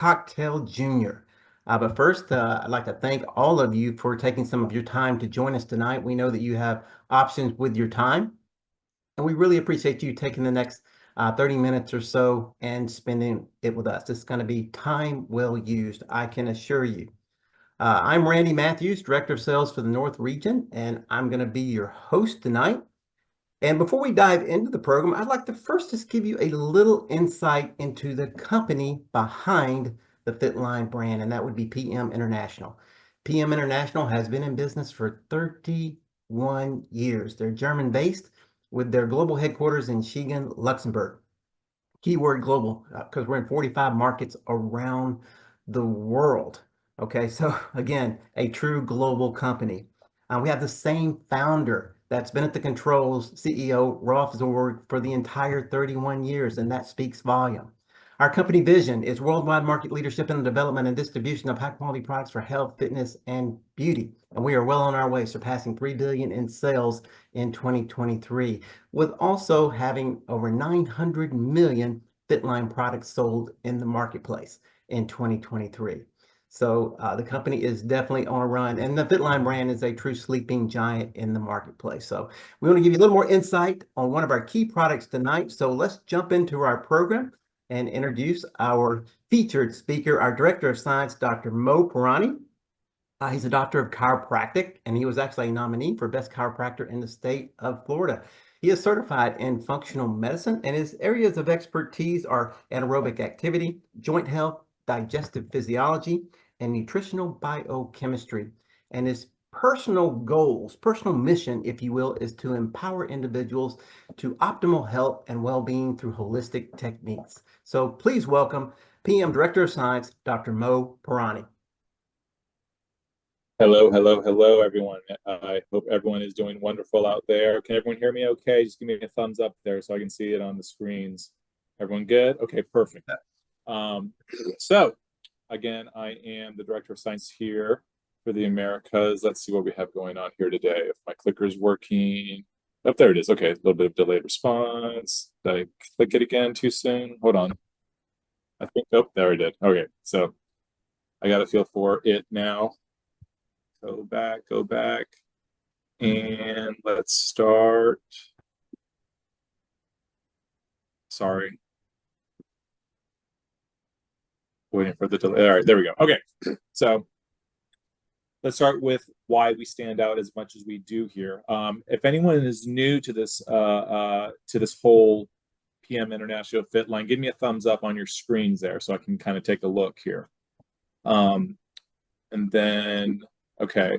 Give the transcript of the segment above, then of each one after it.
Cocktail Jr. But first, I'd like to thank all of you for taking some of your time to join us tonight. We know that you have options with your time, and we really appreciate you taking the next 30 minutes or so and spending it with us. It's going to be time well used, I can assure you. I'm Randy Matthews, Director of Sales for the North Region, and I'm going to be your host tonight. And before we dive into the program, I'd like to first just give you a little insight into the company behind the Fitline brand, and that would be PM International. PM International has been in business for 31 years. They're German-based with their global headquarters in Siegen, Luxembourg. Keyword global, because we're in 45 markets around the world. Okay, so again, a true global company. We have the same founder that's been at the controls, CEO Rolf Zorg, for the entire 31 years, and that speaks volume. Our company vision is worldwide market leadership in the development and distribution of high-quality products for health, fitness, and beauty. And we are well on our way, surpassing $3 billion in sales in 2023, with also having over 900 million Fitline products sold in the marketplace in 2023. So the company is definitely on a run, and the Fitline brand is a true sleeping giant in the marketplace. So we want to give you a little more insight on one of our key products tonight. So let's jump into our program and introduce our featured speaker, our Director of Science, Dr. Mo Pirani. He's a doctor of chiropractic, and he was actually a nominee for Best Chiropractor in the state of Florida. He is certified in functional medicine, and his areas of expertise are anaerobic activity, joint health, digestive physiology, and nutritional biochemistry. And his personal goals, personal mission, if you will, is to empower individuals to optimal health and well-being through holistic techniques. So please welcome PM Director of Science, Dr. Mo Pirani. Hello, hello, hello, everyone. I hope everyone is doing wonderful out there. Can everyone hear me okay? Just give me a thumbs up there so I can see it on the screens. Everyone good? Okay, perfect. So, again, I am the Director of Science here for the Americas. Let's see what we have going on here today. If my clicker is working. Oh, there it is. Okay, a little bit of delayed response. Did I click it again too soon? Hold on. I think, oh, there I did. Okay, so I got a feel for it now. Go back, and let's start. Sorry. Waiting for the delay. All right, there we go. Okay, so let's start with why we stand out as much as we do here. If anyone is new to this whole PM International Fitline, give me a thumbs up on your screens there so I can kind of take a look here. And then, okay.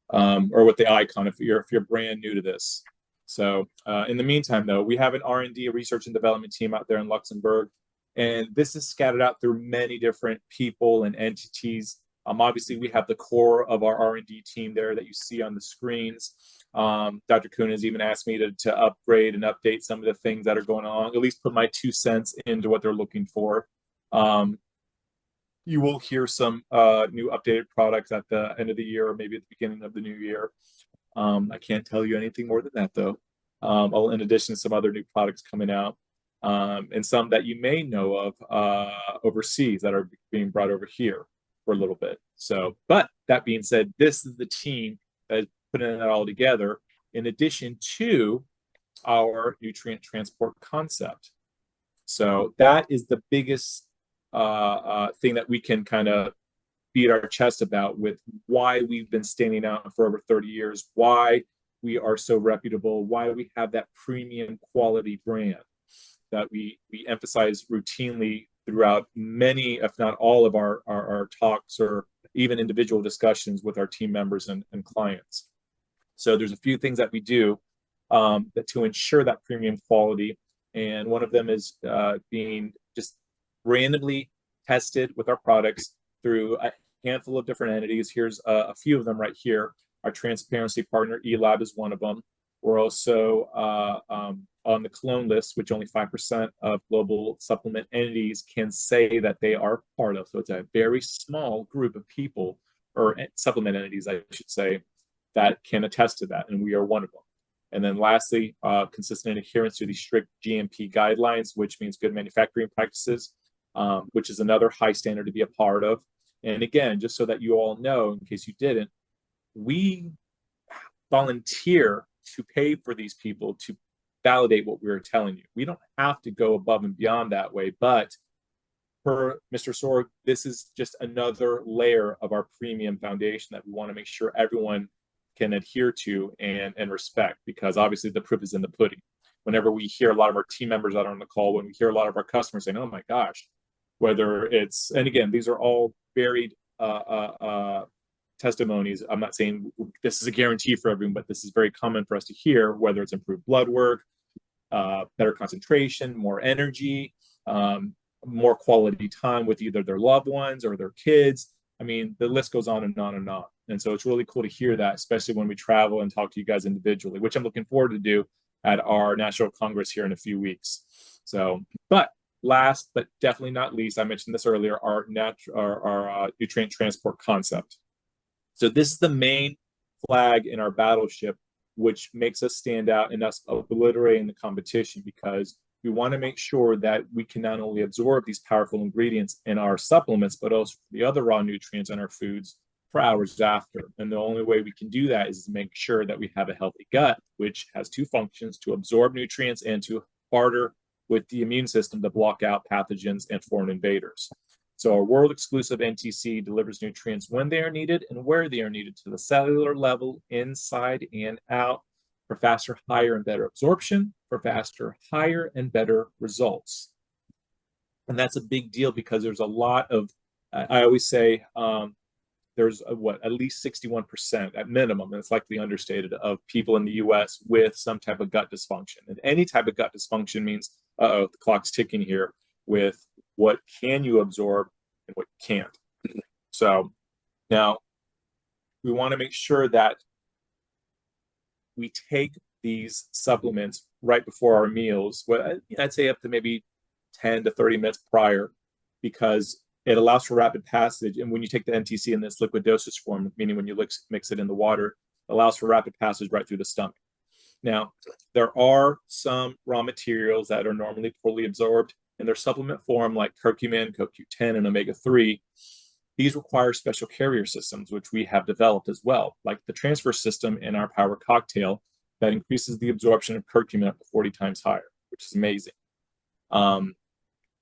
Or with the icon if you're brand new to this. So in the meantime, though, we have an R&D, a research and development team out there in Luxembourg, and this is scattered out through many different people and entities. Obviously, we have the core of our R&D team there that you see on the screens. Dr. Kuhn has even asked me to upgrade and update some of the things that are going on, at least put my 2 cents into what they're looking for. You will hear some new updated products at the end of the year or maybe at the beginning of the new year. I can't tell you anything more than that, though. In addition to some other new products coming out and some that you may know of overseas that are being brought over here for a little bit. So, but that being said, this is the team that is putting that all together in addition to our nutrient transport concept. So that is the biggest thing that we can kind of beat our chest about with why we've been standing out for over 30 years, why we are so reputable, why we have that premium quality brand that we emphasize routinely throughout many, if not all of our talks or even individual discussions with our team members and clients. So there's a few things that we do that to ensure that premium quality. And one of them is being just randomly tested with our products through a handful of different entities. Here's a few of them right here. Our transparency partner, eLab, is one of them. We're also on the clone list, which only 5% of global supplement entities can say that they are part of. So it's a very small group of people, or supplement entities, I should say, that can attest to that, and we are one of them. And then lastly, consistent adherence to the strict GMP guidelines, which means good manufacturing practices. which is another high standard to be a part of. And again, just so that you all know, in case you didn't, we volunteer to pay for these people to validate what we're telling you. We don't have to go above and beyond that way, but per Mr. Sorg, this is just another layer of our premium foundation that we want to make sure everyone can adhere to and respect, because obviously the proof is in the pudding. Whenever we hear a lot of our team members out on the call, when we hear a lot of our customers saying, oh my gosh, whether it's, and again, these are all varied testimonies. I'm not saying this is a guarantee for everyone, but this is very common for us to hear, whether it's improved blood work, better concentration, more energy, more quality time with either their loved ones or their kids. I mean, the list goes on and on and on. And so it's really cool to hear that, especially when we travel and talk to you guys individually, which I'm looking forward to do at our National Congress here in a few weeks. So, but last but definitely not least, I mentioned this earlier, our nutrient transport concept. So this is the main flag in our battleship, which makes us stand out and us obliterating the competition, because we want to make sure that we can not only absorb these powerful ingredients in our supplements, but also the other raw nutrients in our foods for hours after. And the only way we can do that is to make sure that we have a healthy gut, which has two functions: to absorb nutrients and to barter with the immune system to block out pathogens and foreign invaders. So our world exclusive NTC delivers nutrients when they are needed and where they are needed to the cellular level, inside and out, for faster, higher, and better absorption, for faster, higher, and better results. And that's a big deal, because there's a lot of, I always say, there's at least 61% at minimum, and it's likely understated, of people in the US with some type of gut dysfunction. And any type of gut dysfunction means, the clock's ticking here with what can you absorb and what you can't. So now we want to make sure that we take these supplements right before our meals. Well, I'd say up to maybe 10 to 30 minutes prior, because it allows for rapid passage. And when you take the NTC in this liquid dosage form, meaning when you mix it in the water, it allows for rapid passage right through the stomach. Now, there are some raw materials that are normally poorly absorbed in their supplement form, like curcumin, CoQ10, and omega-3. These require special carrier systems, which we have developed as well, like the transfer system in our Power-Cocktail that increases the absorption of curcumin up to 40 times higher, which is amazing.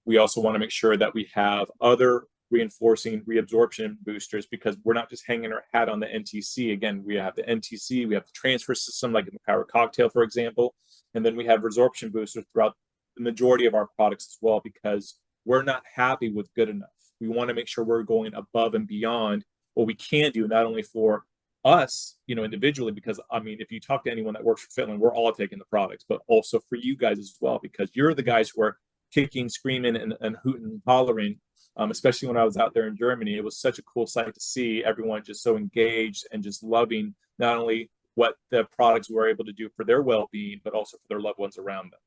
We also want to make sure that we have other reinforcing reabsorption boosters, because we're not just hanging our hat on the NTC. Again, we have the NTC, we have the transfer system, like in the Power-Cocktail, for example, and then we have resorption boosters throughout the majority of our products as well, because we're not happy with good enough. We want to make sure we're going above and beyond what we can do, not only for us, individually, because I mean, if you talk to anyone that works for Finland, we're all taking the products, but also for you guys as well, because you're the guys who are kicking, screaming, and hooting and hollering. Especially when I was out there in Germany, it was such a cool sight to see everyone just so engaged and just loving not only what the products were able to do for their well-being, but also for their loved ones around them.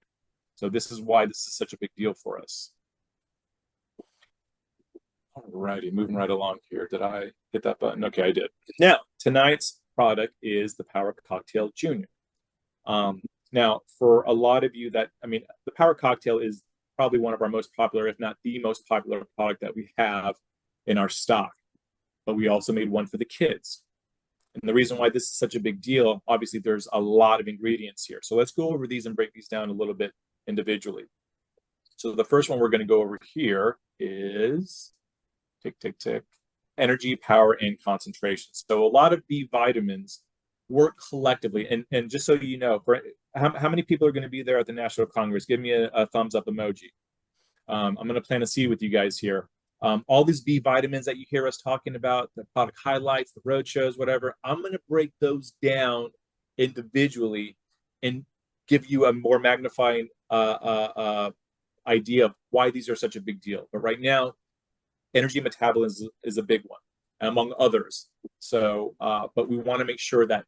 So this is why this is such a big deal for us. All righty, moving right along here. Did I hit that button? Okay, I did. Now, tonight's product is the Power-Cocktail Junior. Now, for a lot of you the Power-Cocktail is probably one of our most popular, if not the most popular product that we have in our stock. But we also made one for the kids. And the reason why this is such a big deal, obviously there's a lot of ingredients here. So let's go over these and break these down a little bit individually. So the first one we're going to go over here is energy, power, and concentration. So a lot of B vitamins work collectively. And just so you know, for how many people are going to be there at the National Congress? Give me a thumbs up emoji. I'm going to plant a seed with you guys here. All these B vitamins that you hear us talking about, the product highlights, the road shows, whatever, I'm going to break those down individually and give you a more magnifying idea of why these are such a big deal. But right now, energy metabolism is a big one, among others. So, but we want to make sure that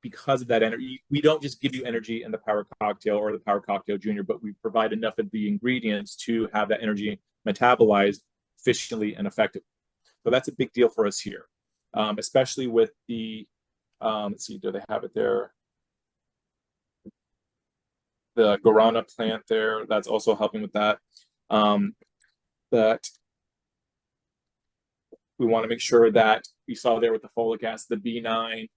because of that energy, we don't just give you energy in the Power-Cocktail or the Power-Cocktail Junior, but we provide enough of the ingredients to have that energy metabolized efficiently and effectively. So that's a big deal for us here, especially with the, let's see, do they have it there? The guarana plant there, that's also helping with that. The that we want to make sure that we saw there with the folic acid, the B9,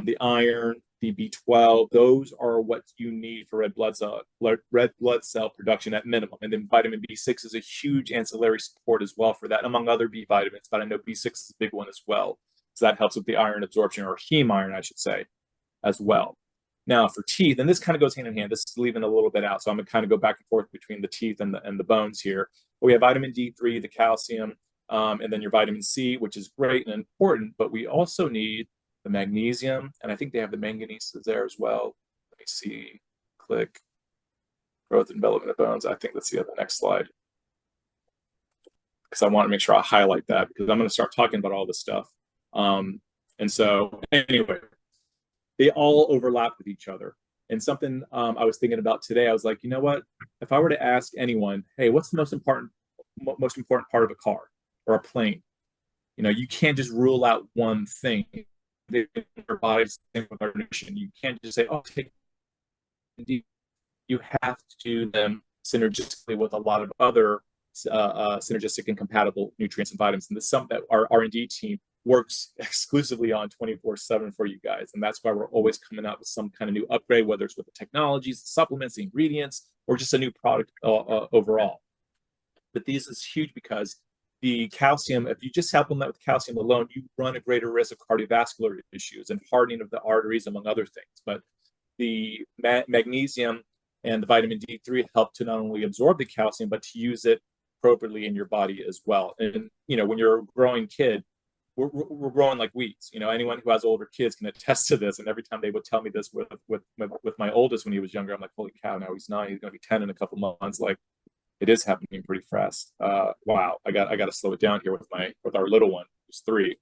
the iron, the B12, those are what you need for red blood cell production at minimum. And then vitamin B6 is a huge ancillary support as well for that, among other B vitamins, but I know B6 is a big one as well. So that helps with the iron absorption, or heme iron, I should say, as well. Now for teeth, and this kind of goes hand in hand, this is leaving a little bit out, so I'm going to kind of go back and forth between the teeth and the bones here. But we have vitamin D3, the calcium, and then your vitamin C, which is great and important, but we also need the magnesium, and I think they have the manganese there as well. Let me see, click, growth and development of bones. I think let's see on the next slide, because I want to make sure I highlight that, because I'm going to start talking about all this stuff. And so anyway, they all overlap with each other. And something I was thinking about today, I was like, you know what? If I were to ask anyone, hey, what's the most important part of a car or a plane? You know, you can't just rule out one thing. Your body's the same with our nutrition. You can't just say, oh, take it. You have to do them synergistically with a lot of other synergistic and compatible nutrients and vitamins. And this is something that our R&D team works exclusively on 24/7 for you guys. And that's why we're always coming out with some kind of new upgrade, whether it's with the technologies, the supplements, the ingredients, or just a new product overall. But this is huge because the calcium, if you just supplement with calcium alone, you run a greater risk of cardiovascular issues and hardening of the arteries, among other things. But the magnesium and the vitamin D3 help to not only absorb the calcium, but to use it appropriately in your body as well. And, you know, when you're a growing kid, we're growing like weeds. You know, anyone who has older kids can attest to this. And every time they would tell me this with my oldest when he was younger, I'm like, holy cow, now he's 9, he's going to be 10 in a couple months. Like, it is happening pretty fast. Wow, I got to slow it down here with our little one who's 3.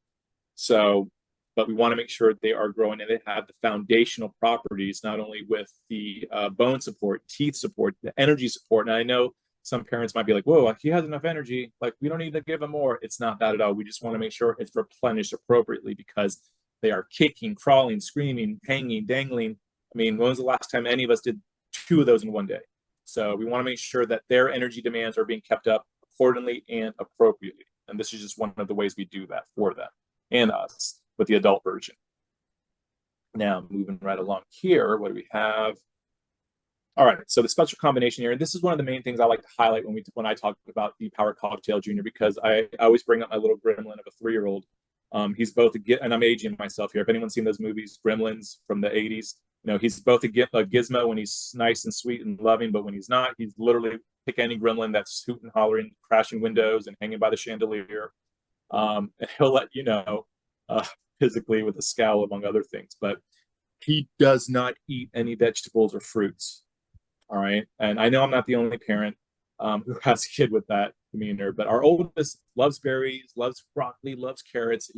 So, but we want to make sure they are growing and they have the foundational properties, not only with the bone support, teeth support, the energy support. And I know some parents might be like, whoa, he has enough energy, like we don't need to give him more. It's not that at all. We just want to make sure it's replenished appropriately, because they are kicking, crawling, screaming, hanging, dangling. I mean, when was the last time any of us did 2 of those in one day? So we want to make sure that their energy demands are being kept up accordingly and appropriately. And this is just one of the ways we do that for them and us with the adult version. Now, moving right along here, what do we have? All right, so the special combination here, and this is one of the main things I like to highlight when I talk about the Power Junior, because I always bring up my little gremlin of a 3-year-old. He's both and I'm aging myself here. If anyone's seen those movies, Gremlins from the 80s, you know, he's both a gizmo when he's nice and sweet and loving, but when he's not, he's literally pick any gremlin that's hooting, hollering, crashing windows, and hanging by the chandelier. And he'll let you know physically with a scowl, among other things. But he does not eat any vegetables or fruits. All right. And I know I'm not the only parent who has a kid with that demeanor, but our oldest loves berries, loves broccoli, loves carrots.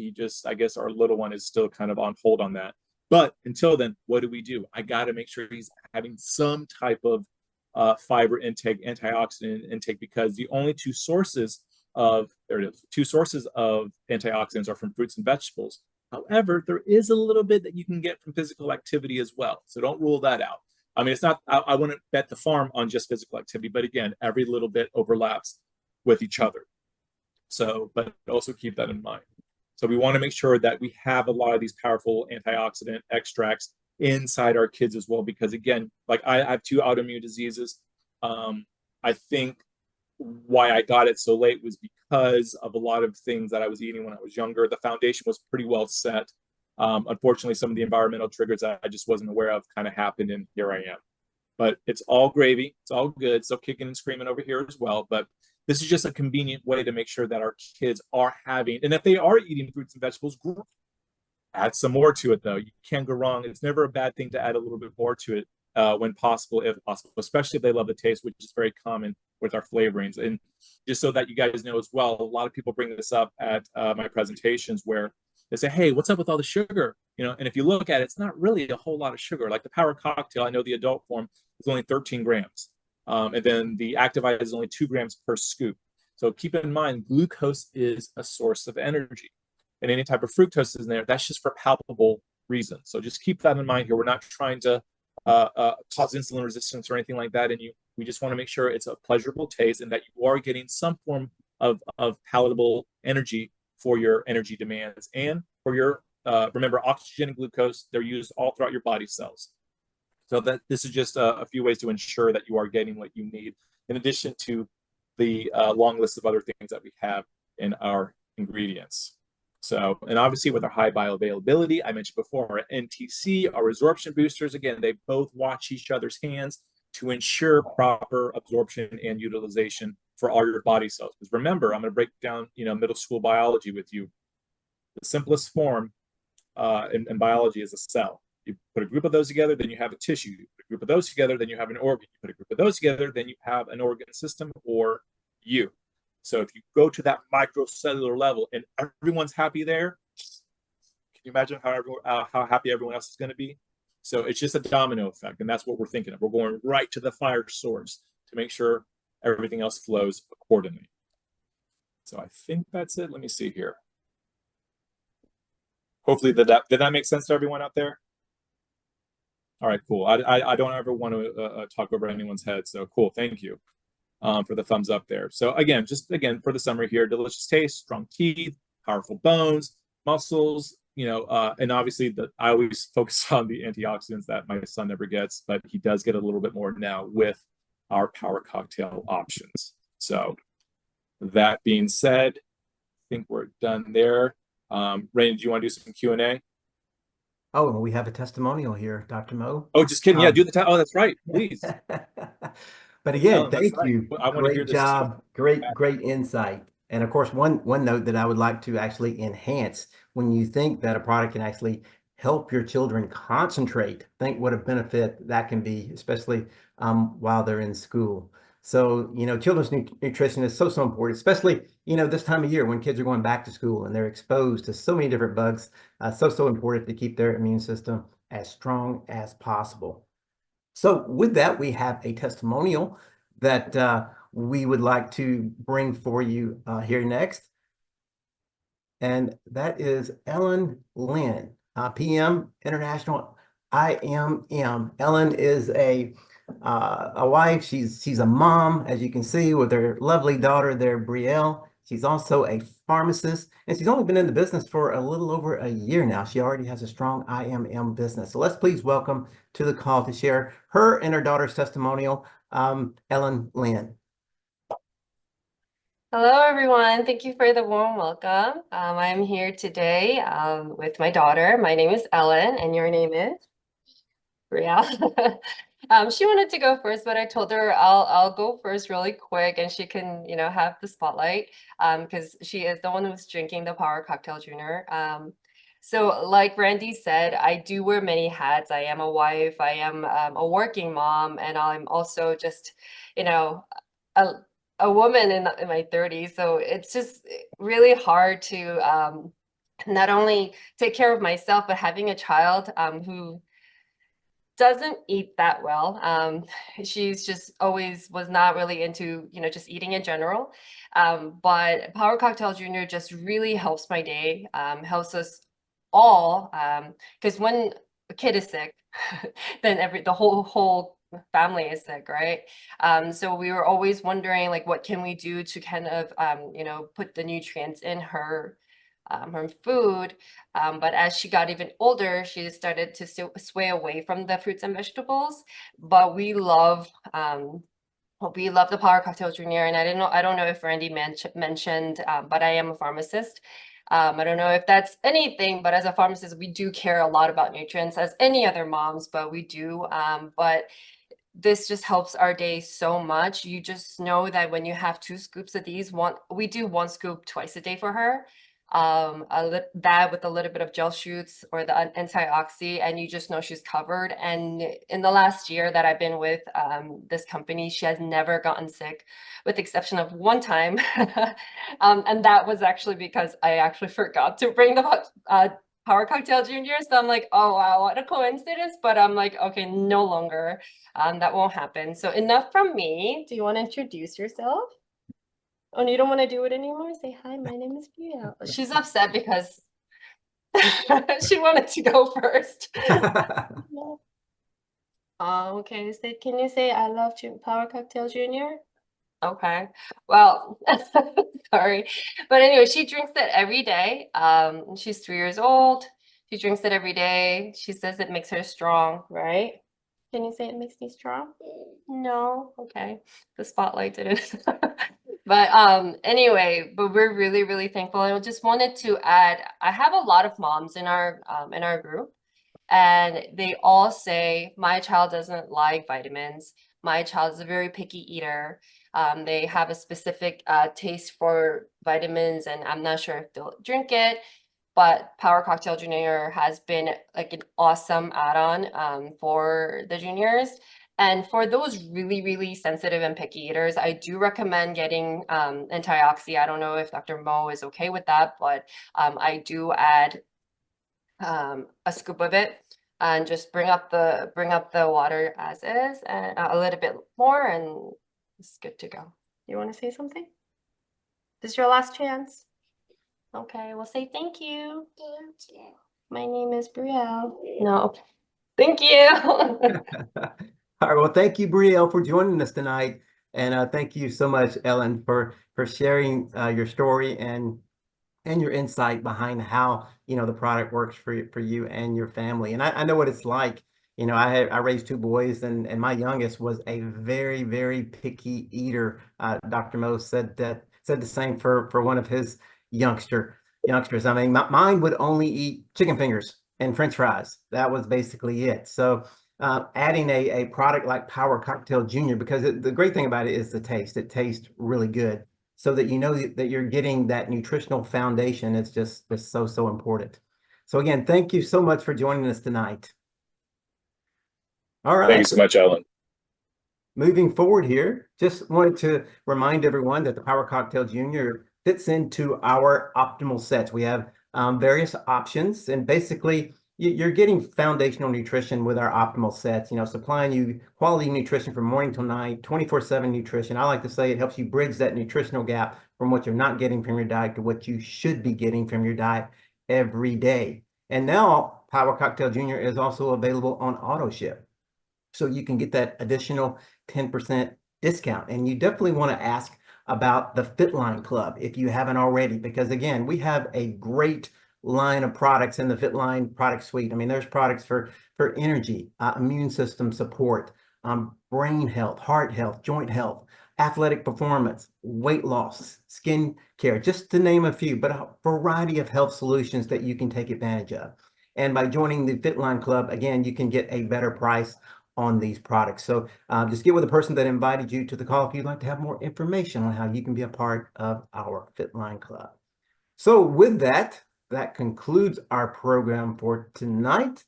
I guess our little one is still kind of on hold on that. But until then, what do? I got to make sure he's having some type of fiber intake, antioxidant intake, because the only two sources of antioxidants are from fruits and vegetables. However, there is a little bit that you can get from physical activity as well. So don't rule that out. I mean, it's not, I wouldn't bet the farm on just physical activity, but again, every little bit overlaps with each other. So, but also keep that in mind. So we want to make sure that we have a lot of these powerful antioxidant extracts inside our kids as well, because again, like I have 2 autoimmune diseases. I think why I got it so late was because of a lot of things that I was eating when I was younger. The foundation was pretty well set. Unfortunately, some of the environmental triggers that I just wasn't aware of kind of happened, and here I am. But it's all gravy. It's all good. So kicking and screaming over here as well. But this is just a convenient way to make sure that our kids are having, and if they are eating fruits and vegetables, add some more to it, though. You can't go wrong. It's never a bad thing to add a little bit more to it when possible, if possible, especially if they love the taste, which is very common with our flavorings. And just so that you guys know as well, a lot of people bring this up at my presentations where they say, hey, what's up with all the sugar? You know, and if you look at it, it's not really a whole lot of sugar. Like the Power Cocktail, I know the adult form is only 13 grams. And then the Activite is only 2 grams per scoop. So keep in mind, glucose is a source of energy. And any type of fructose is in there, that's just for palpable reasons. So just keep that in mind here. We're not trying to cause insulin resistance or anything like that in you. We just want to make sure it's a pleasurable taste and that you are getting some form of palatable energy for your energy demands and for your remember, oxygen and glucose, they're used all throughout your body cells. So that this is just a few ways to ensure that you are getting what you need, in addition to the long list of other things that we have in our ingredients. So, and obviously with our high bioavailability, I mentioned before, our NTC, our resorption boosters, again, they both watch each other's hands to ensure proper absorption and utilization for all your body cells. Because remember, I'm going to break down, middle school biology with you. The simplest form in biology is a cell. You put a group of those together, then you have a tissue. You put a group of those together, then you have an organ. You put a group of those together, then you have an organ system or you. So if you go to that microcellular level and everyone's happy there, can you imagine how happy everyone else is going to be? So it's just a domino effect, and that's what we're thinking of. We're going right to the fire source to make sure everything else flows accordingly. So I think that's it. Let me see here. Hopefully, did that make sense to everyone out there? All right, cool. I don't ever want to talk over anyone's head, so cool. Thank you for the thumbs up there. So again, for the summary here: delicious taste, strong teeth, powerful bones, muscles. And obviously, I always focus on the antioxidants that my son never gets, but he does get a little bit more now with our power cocktail options. So that being said, I think we're done there. Rain, do you want to do some Q&A? Oh, we have a testimonial here, Dr. Mo. Oh, just kidding. Yeah, do the oh, that's right. Please. But again, Ellen, thank right. you. I want to hear Great this job. too. Great insight. And of course, one note that I would like to actually enhance: when you think that a product can actually help your children concentrate, think what a benefit that can be, especially while they're in school. So, children's nutrition is so important, especially, this time of year when kids are going back to school and they're exposed to so many different bugs. So important to keep their immune system as strong as possible. So with that, we have a testimonial that we would like to bring for you here next. And that is Ellen Lynn, PM International IMM. Ellen is a wife. She's a mom, as you can see, with her lovely daughter there, Brielle. She's also a pharmacist, and she's only been in the business for a little over a year now. She already has a strong IMM business. So let's please welcome to the call to share her and her daughter's testimonial, Ellen Lynn. Hello, everyone. Thank you for the warm welcome. I'm here today with my daughter. My name is Ellen, and your name is? Brielle. She wanted to go first, but I told her I'll go first really quick, and she can, have the spotlight because she is the one who's drinking the Power Cocktail Junior. So like Randy said, I do wear many hats. I am a wife, I am a working mom, and I'm also just, a woman in my 30s. So it's just really hard to not only take care of myself, but having a child who doesn't eat that well. She's just always was not really into, just eating in general. But Power Cocktail Junior just really helps my day, helps us all. Because when a kid is sick, then the whole family is sick, right? So we were always wondering, like, what can we do to kind of, put the nutrients in her food. But as she got even older, she started to sway away from the fruits and vegetables. But we love the Power Cocktail Junior, and I don't know if Randy mentioned, but I am a pharmacist. I don't know if that's anything, but as a pharmacist, we do care a lot about nutrients, as any other moms, but we do. But this just helps our day so much. You just know that when you have 2 scoops of these, we do 1 scoop twice a day for her. That with a little bit of gel shoots or the antioxy, and you just know she's covered. And in the last year that I've been with this company, she has never gotten sick, with the exception of one time. And that was actually because I actually forgot to bring the Power Cocktail Junior. So I'm like, oh wow, what a coincidence. But I'm like, okay, no longer. That won't happen. So enough from me. Do you want to introduce yourself? Oh, you don't want to do it anymore? Say hi, my name is Pia. She's upset because she wanted to go first. Okay, can you say I love Power Cocktail Junior? Okay. Well, sorry. But anyway, she drinks it every day. She's 3 years old. She drinks it every day. She says it makes her strong, right? Can you say it makes me strong? No. Okay. The spotlight did it. But anyway, but we're really, really thankful. I just wanted to add, I have a lot of moms in our group, and they all say, my child doesn't like vitamins. My child is a very picky eater. They have a specific taste for vitamins, and I'm not sure if they'll drink it. But Power Cocktail Junior has been like an awesome add-on for the juniors. And for those really, really sensitive and picky eaters, I do recommend getting antioxy. I don't know if Dr. Mo is okay with that, but I do add a scoop of it and just bring up the water as is, and a little bit more, and it's good to go. You want to say something? This is your last chance. Okay, we'll say thank you. Thank you. My name is Brielle. No, thank you. All right. Well, thank you, Brielle, for joining us tonight. And thank you so much, Ellen, for sharing your story and your insight behind how, the product works for you and your family. And I know what it's like. I raised 2 boys, and my youngest was a very, very picky eater. Dr. Mo said the same for one of his youngsters. I mean, mine would only eat chicken fingers and French fries. That was basically it. So adding a product like Power Cocktail Junior, because the great thing about it is the taste. It tastes really good, so that you know that you're getting that nutritional foundation. It's just so important. So again, thank you so much for joining us tonight. All right. Thank you so much, Ellen. Moving forward here, just wanted to remind everyone that the Power Cocktail Junior fits into our optimal sets. We have various options, and basically you're getting foundational nutrition with our optimal sets, supplying you quality nutrition from morning till night, 24/7 nutrition. I like to say it helps you bridge that nutritional gap from what you're not getting from your diet to what you should be getting from your diet every day. And now Power Cocktail Junior is also available on auto ship. So you can get that additional 10% discount. And you definitely want to ask about the Fitline Club if you haven't already, because again, we have a great line of products in the Fitline product suite. I mean, there's products for energy, immune system support, brain health, heart health, joint health, athletic performance, weight loss, skin care, just to name a few, but a variety of health solutions that you can take advantage of. And by joining the Fitline Club, again, you can get a better price on these products. So just get with the person that invited you to the call if you'd like to have more information on how you can be a part of our Fitline Club. So with that, that concludes our program for tonight.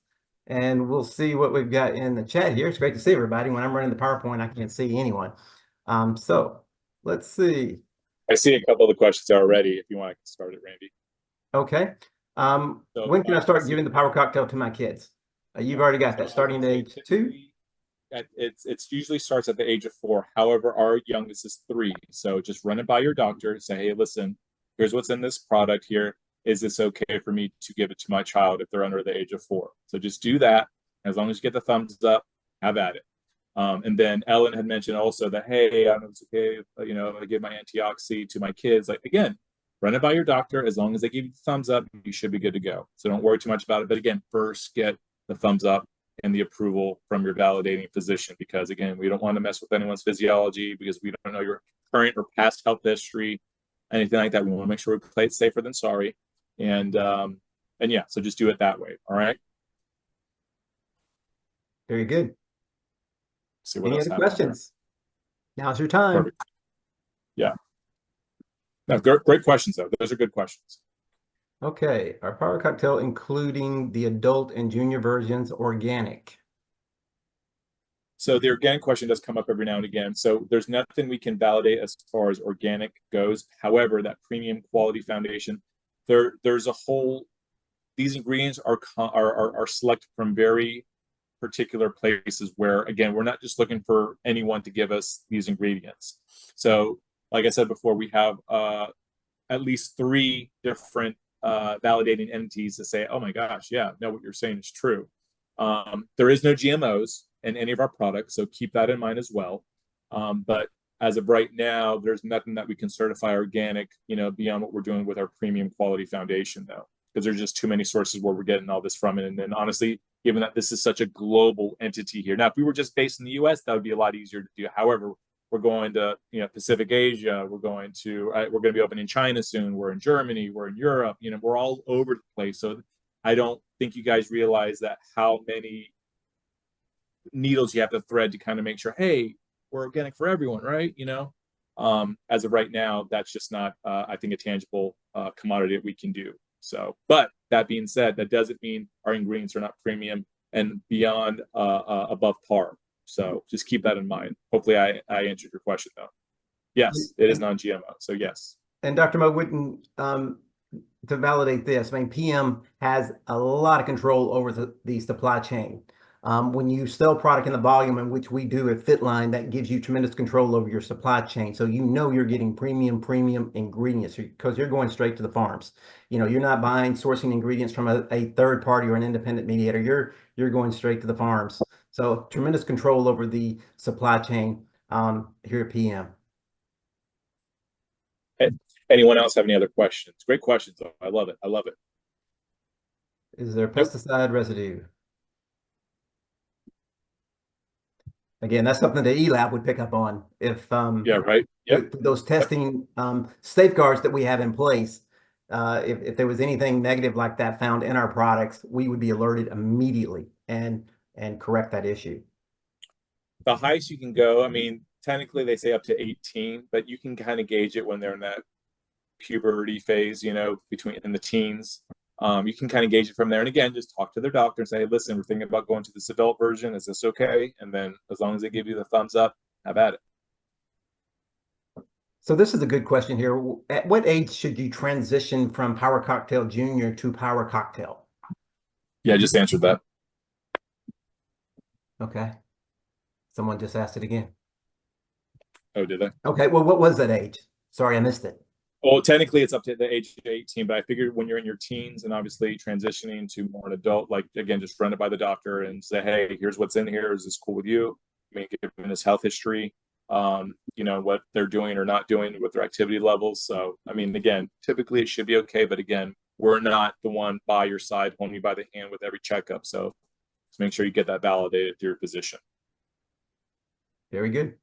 And we'll see what we've got in the chat here. It's great to see everybody. When I'm running the PowerPoint, I can't see anyone. So let's see. I see a couple of the questions already. If you want, I can start it, Randy. Okay. When can I start giving the Power Cocktail to my kids? You've already got that, starting at age 2? It's usually starts at the age of 4. However, our youngest is 3. So just run it by your doctor. Say, hey, listen, here's what's in this product here. Is this okay for me to give it to my child if they're under the age of 4? So just do that. As long as you get the thumbs up, have at it. And then Ellen had mentioned also that, hey, I know it's okay, I give my antioxidant to my kids. Like, again, run it by your doctor. As long as they give you the thumbs up, you should be good to go. So don't worry too much about it. But again, first get the thumbs up and the approval from your validating physician, because again, we don't want to mess with anyone's physiology, because we don't know your current or past health history, anything like that. We want to make sure we play it safer than sorry. And yeah, so just do it that way. All right. Very good. See what Any else other questions? Now's your time. Perfect. Yeah. No, great questions though. Those are good questions. Okay, our Power Cocktail, including the adult and junior versions, organic. So the organic question does come up every now and again. So there's nothing we can validate as far as organic goes. However, that premium quality foundation, there's a whole, these ingredients are selected from very particular places where, again, we're not just looking for anyone to give us these ingredients. So like I said before, we have at least 3 different validating entities to say, oh my gosh, yeah, no, what you're saying is true. There is no GMOs in any of our products, so keep that in mind as well. But as of right now, there's nothing that we can certify organic, you know, beyond what we're doing with our premium quality foundation, though, because there's just too many sources where we're getting all this from it. And then honestly, given that this is such a global entity here, now if we were just based in the US, that would be a lot easier to do. However, we're going to, you know, Pacific Asia, we're going to be open in China soon, we're in Germany, we're in Europe, you know, we're all over the place. So I don't think you guys realize that how many needles you have to thread to kind of make sure, hey, we're organic for everyone, right? You know, as of right now, that's just not, I think, a tangible commodity that we can do. So, but that being said, that doesn't mean our ingredients are not premium and beyond above par. So just keep that in mind. Hopefully I answered your question though. Yes, it is non-GMO. So yes. And Dr. Mo Witten, to validate this, I mean, PM has a lot of control over the supply chain. When you sell product in the volume in which we do at Fitline, that gives you tremendous control over your supply chain. So you know you're getting premium ingredients because you're going straight to the farms. You know, you're not sourcing ingredients from a third party or an independent mediator. You're going straight to the farms. So tremendous control over the supply chain here at PM. Anyone else have any other questions? Great questions, though. I love it. I love it. Is there pesticide residue? Again, that's something the E-Lab would pick up on if yeah, right. Yep. those testing safeguards that we have in place. If there was anything negative like that found in our products, we would be alerted immediately and correct that issue. The highest you can go, I mean, technically they say up to 18, but you can kind of gauge it when they're in that puberty phase, you know, in the teens. You can kind of gauge it from there. And again, just talk to their doctor and say, hey, listen, we're thinking about going to this adult version. Is this okay? And then as long as they give you the thumbs up, have at it. So this is a good question here. At what age should you transition from Power-Cocktail Junior to Power-Cocktail? Yeah, I just answered that. Okay. Someone just asked it again. Oh, did they? Okay, well, what was that age? Sorry, I missed it. Well, technically it's up to the age of 18, but I figured when you're in your teens and obviously transitioning to more an adult, like again, just run it by the doctor and say, hey, here's what's in here. Is this cool with you? I mean, given his health history, you know, what they're doing or not doing with their activity levels. So, I mean, again, typically it should be okay, but again, we're not the one by your side holding you by the hand with every checkup. So just make sure you get that validated through your physician. Very good.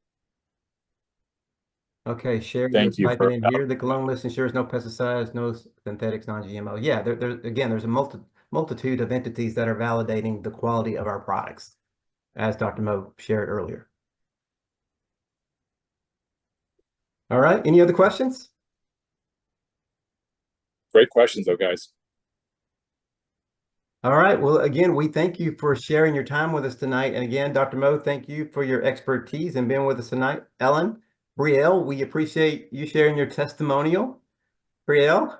Okay, Sherry, Thank you typing in here. The cologne list ensures no pesticides, no synthetics, non-GMO. Yeah, there's a multitude of entities that are validating the quality of our products, as Dr. Mo shared earlier. All right, any other questions? Great questions, though, guys. All right, well, again, we thank you for sharing your time with us tonight. And again, Dr. Mo, thank you for your expertise and being with us tonight. Ellen, Brielle, we appreciate you sharing your testimonial. Brielle,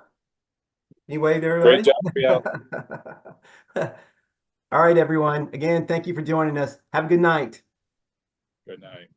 any wave there, Great job, Brielle. All right, everyone. Again, thank you for joining us. Have a good night. Good night.